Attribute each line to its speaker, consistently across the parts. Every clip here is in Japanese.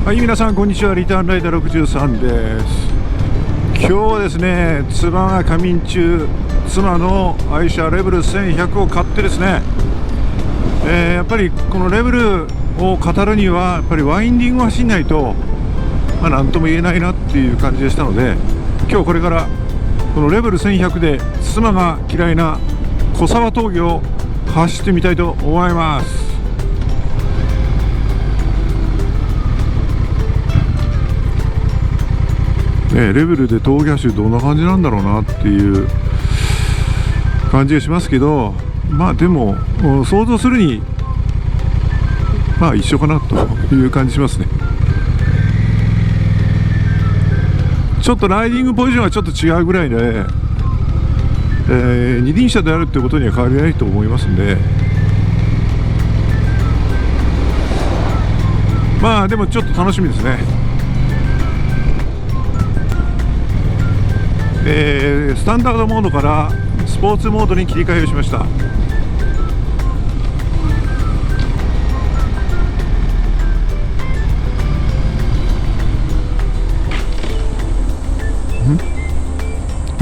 Speaker 1: はい、皆さんこんにちは。リターンライダー63です。今日はですね、妻が仮眠中、妻の愛車レベル1100を買ってですね、やっぱりこのレベルを語るにはやっぱりワインディングを走んないと、何とも言えないなっていう感じでしたので、今日これからこのレベル1100で妻が嫌いな小沢峠を走ってみたいと思います。レベルで峠走るどんな感じなんだろうなっていう感じがしますけど、でも想像するに一緒かなという感じしますね。ちょっとライディングポジションはちょっと違うぐらいで、二輪車であるってことには変わりないと思いますんで、でもちょっと楽しみですね。スタンダードモードからスポーツモードに切り替えをしました。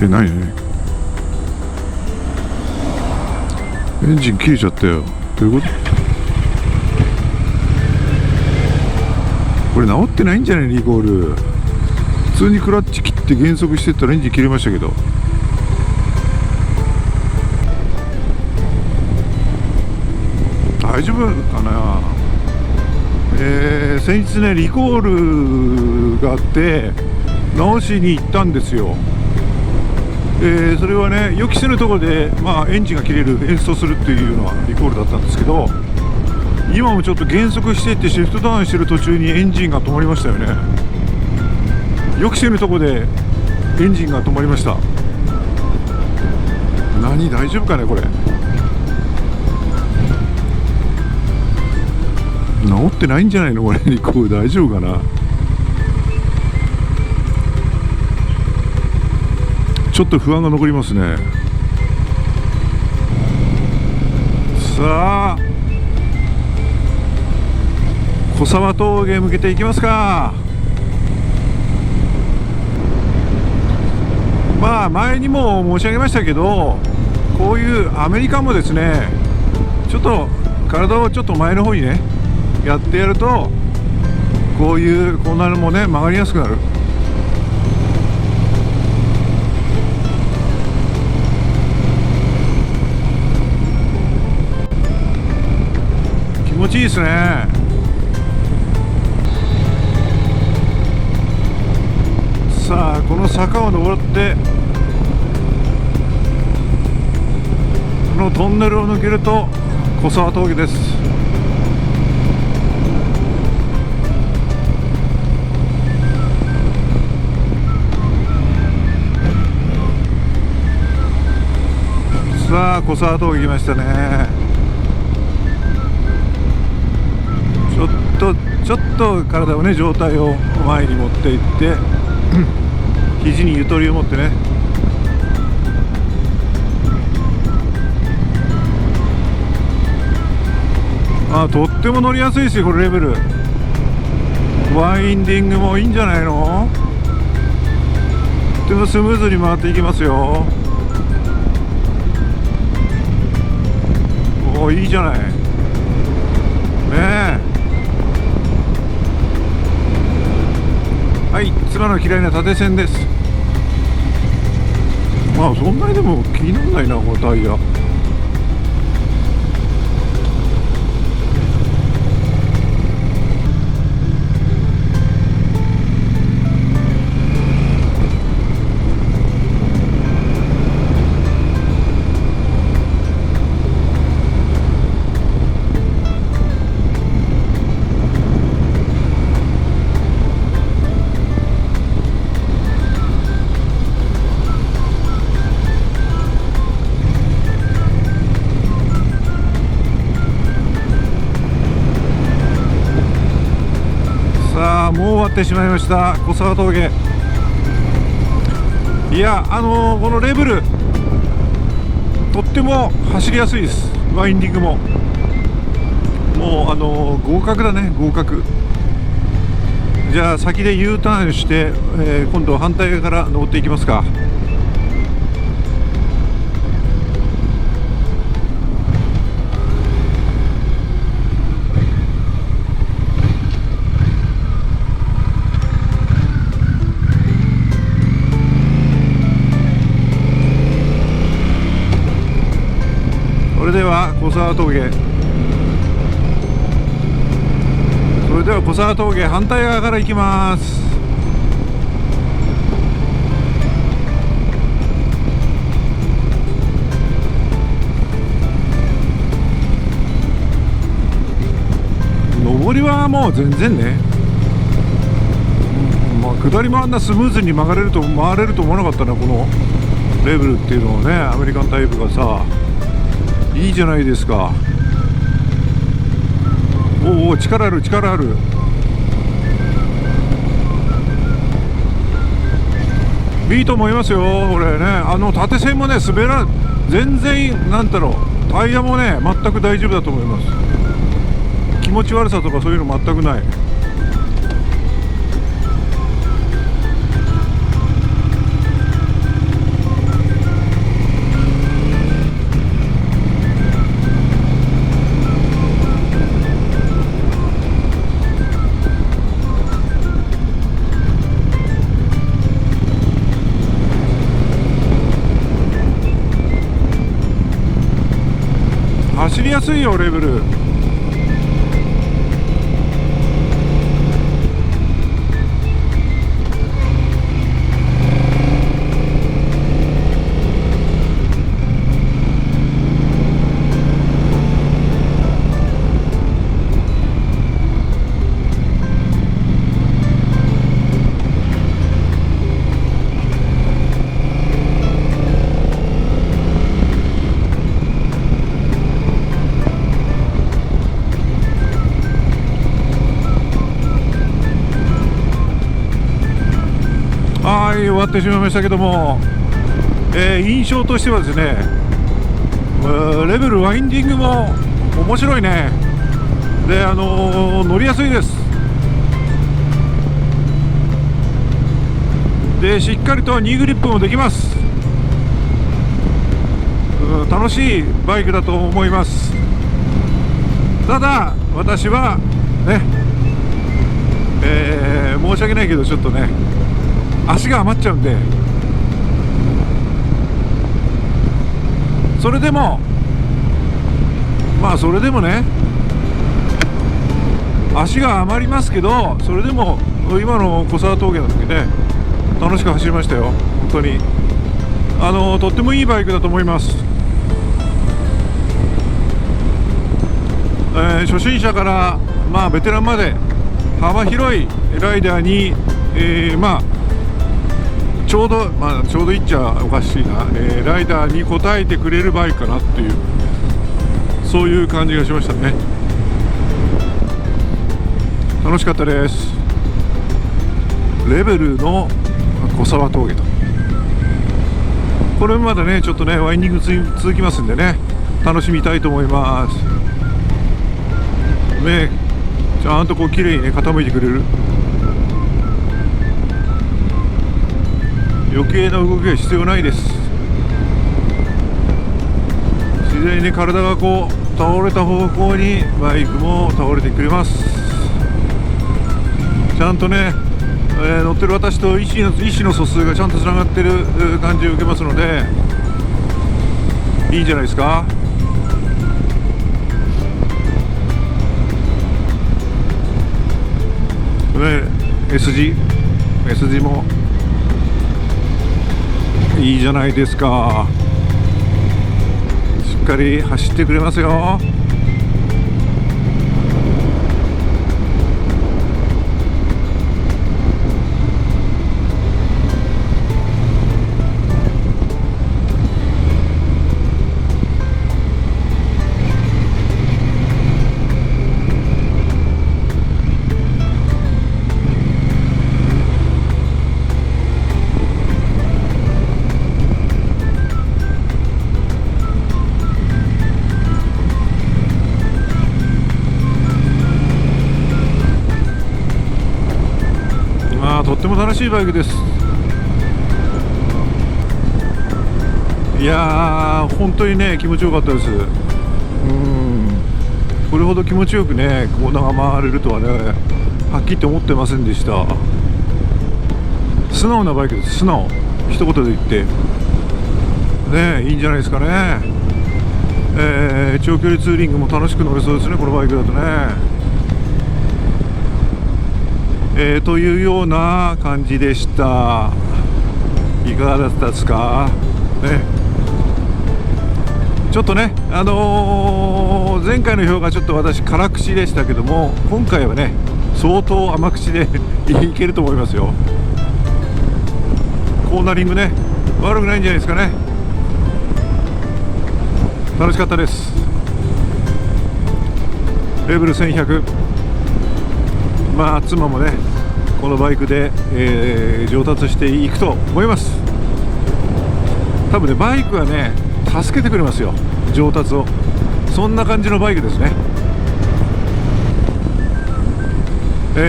Speaker 1: 何エンジン切れちゃったよ。どういうこと？これ直ってないんじゃないの？リコール普通にクラッチ切って減速してったらエンジン切れましたけど、大丈夫かな。先日ねリコールがあって直しに行ったんですよ。それはね予期せぬところで、エンジンが切れる演奏するっていうのはリコールだったんですけど、今もちょっと減速していってシフトダウンしてる途中にエンジンが止まりましたよね。予期せぬところでエンジンが止まりました。大丈夫かねこれ。直ってないんじゃないのこれ。リコール大丈夫かな。ちょっと不安が残りますね。さあ小沢峠へ向けていきますか。前にも申し上げましたけど、こういうアメリカもですね、ちょっと体をちょっと前の方にねやってやると、こういうコーナーもね曲がりやすくなる。気持ちいいですね。さあこの坂を登ってこのトンネルを抜けると小沢峠です。さあ小沢峠来ましたね。ちょっと体をね上体を前に持っていって肘にゆとりを持ってね、とっても乗りやすいですよこれレベル。ワインディングもいいんじゃないの。とてもスムーズに回っていきますよ。いいじゃないねえ。はい、妻の嫌いな縦線です。そんなにでも気にならないなこのタイヤ。もう終わってしまいました小沢峠。いやこのレベルとっても走りやすいです。ワインディングももう合格だね。合格。じゃあ先で U ターンして、今度反対側から登っていきますか。それでは小沢峠、小沢峠反対側から行きます。上りはもう全然ね、下りもあんなスムーズに回れると思わなかったな。このレベルっていうのはね、アメリカンタイプがさ、いいじゃないですか。おお、力ある。いいと思いますよ。これね、縦線もね、全然なんだろう、タイヤもね全く大丈夫だと思います。気持ち悪さとかそういうの全くない。走りやすいよ、レベル。はい、終わってしまいましたけども、印象としてはですね、レベルワインディングも面白いね。で、乗りやすいです。で、しっかりと2グリップもできます。楽しいバイクだと思います。ただ私はね、申し訳ないけどちょっとね足が余っちゃうんで、それでもね、足が余りますけど、それでも今の小沢峠なんだけどね、楽しく走りましたよ。本当にとってもいいバイクだと思います。初心者から、ベテランまで幅広いライダーに、ちょうどいっちゃおかしいな、ライダーに応えてくれるバイクかなっていう、そういう感じがしましたね。楽しかったです。レベルの小沢峠と、これまでねちょっとねワインディング続きますんでね、楽しみたいと思いますね。ちゃんとこう綺麗にね傾いてくれる、余計な動きは必要ないです。自然に体がこう倒れた方向にバイクも倒れてくれます。ちゃんとね、乗ってる私と意思の疎通がちゃんとつながってる感じを受けますので、いいんじゃないですか。S 字もいいじゃないですか。しっかり走ってくれますよ。も楽しいバイクです。いやー本当にね気持ちよかったです。これほど気持ちよくねコーナーが回れるとはねはっきりと思ってませんでした。素直なバイクです。素直一言で言ってねいいんじゃないですかね。長距離ツーリングも楽しく乗れそうですねこのバイクだとね。というような感じでした。いかがだったですかね。ちょっとね前回の表がちょっと私辛口でしたけども、今回はね相当甘口でいけると思いますよ。コーナリングね悪くないんじゃないですかね。楽しかったです。レベル1100、まあ妻もねこのバイクで、上達していくと思います。多分ねバイクはね助けてくれますよ上達を。そんな感じのバイクですね。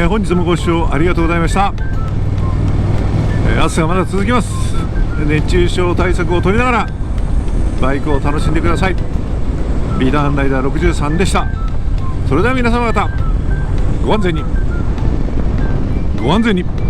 Speaker 1: 本日もご視聴ありがとうございました。暑さがまだ続きます。熱中症対策を取りながらバイクを楽しんでください。ビーダーライダー63でした。それでは皆様方ご安全にご安全に。